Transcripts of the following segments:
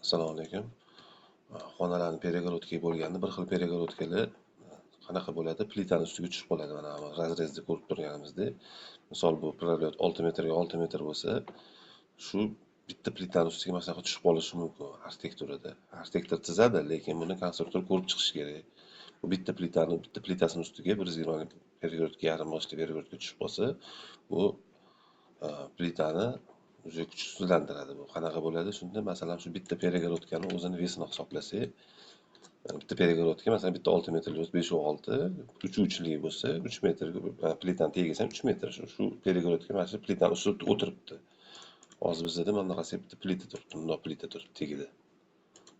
Assalomu alaykum. Xonalarni перегородка bo'lganda bir xil перегородкаlar qanaqa bo'ladi? Plitani ustiga tushib qoladi. Mana bu razrezda ko'rib turganimizdek. Misol bu prolet 6 metrga 6 metr bo'lsa, shu bitta plitani ustiga masalan tushib qolishi mumkin arxitekturada. Arxitektor tuzadi, lekin buni konstruktor ko'rib chiqishi kerak. Bu bitta plitasini ustiga 120 перегородка yarim boshli перегородка tushib qolsa, bu plitani juda kuchsizlantiradi. Bu qanaqa bo'ladi? Shunda masalan shu bitta перегородкani o'zini vesini hisoblasak, bitta перегородка masalan bitta 6 metr bo'lsa 5 va 6, 3 uchli bo'lsa 3 metr, plitani tegirsam 3 metr. Shu перегородка mana shu plitani ustida o'tiribdi. Hozir bizda mana bunaqasi bitta plita turibdi, bundoq plita turibdi tagida.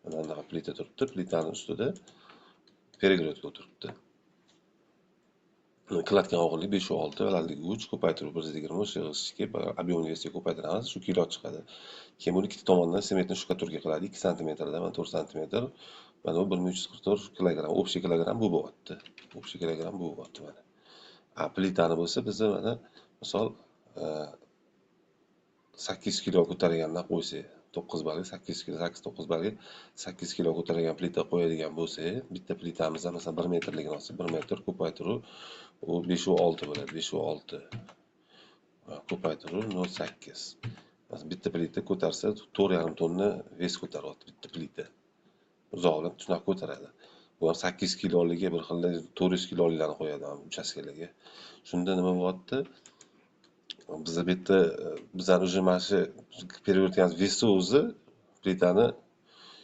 Mana bunaqa plita turibdi, plitani ustida перегородка o'tiribdi. Qilayotgan og'irlik 5 va 6, balandlik 3, ko'paytirib 120 o'sha yig'ishga объемni esa ko'paytiramiz, shu kilo chiqadi. Keyin buni ikkita tomondan sementni shtukaturka qiladi, 2 santimetrdan mana 4 santimetr. Mana bu 1344 kilogramm, общий kilogramm bu bo'lyapti. Общий kilogramm bu bo'lyapti mana. Plitani bo'lsa bizda mana misol 8 kilo ko'targandan qo'ysak, 9 balga 8 kilo, 8-9 balga 8 kilo ko'targan plita qo'yadigan bo'lsak, bitta plitamizdan masalan 1 metrligini olsak, 1 metr ko'paytiruv u 5 va 6 bo'ladi, 5 va 6. Ko'paytiruv 0.8. Bitta plita ko'tarsa 4,5 tonna ves ko'taryapti bitta plita. Uzoqlab shunaqa ko'taradi. Bu ham 8 kiloliga bir xil 400 kilolilarni qo'yadi ham uchastkalarga. Shunda nima bo'lyapti? Bizda bitta bizani уже mana shu перегородкamiz vesi o'zi plitani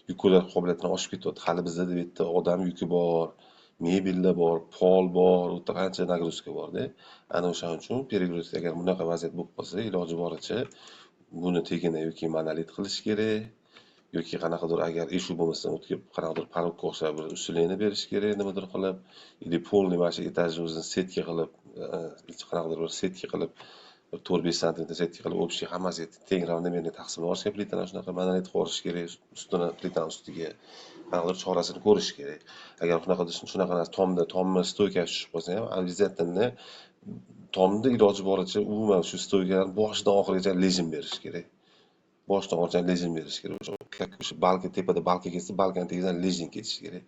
yuk ko'tarish qobiliyatidan oshib ketyapti. Hali bizda bitta odam yuki bor, mebellar bor, pol bor, u yerda qancha nagruzka bor-da. Ana o'shaning uchun перегородка agar bunaqa vaziyat bo'lib qolsa, iloji boricha buni tegini yoki monolit qilish kerak, yoki qanaqadir agar eshu bo'lmasa, o'tga qanaqadir parokka o'xshab bir usulini berish kerak, nimadir qilib, yoki polniy mana shu etajni o'zini setka qilib, qanaqadir bir setka qilib 4-5 santimetr setka qilib общий hammasiga teng ravnomerniy taqsimlab olishga plitani shunaqa monolit qilib olish kerak, ustini plitani ustiga qanaqadir chorasini ko'rish kerak. Agar shunaqa narsa tomni stoykasi tushib qolsa ham, обязательно tomni iloji boricha umuman shu stoykadan boshidan oxirigacha lejim berish kerak. Boshidan oxirigacha lejim berish kerak. O'sha balka tepada balka ketsa, balkani tagidan lejing ketishi kerak.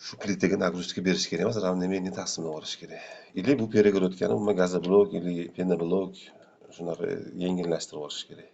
Shu plitaga nagruzka berish kerak emas, ravnomerniy taqsimlab olish kerak. Или bu перегородкani umuman gazoblok или penoblok shunaqa yengillashtirib olish kerak.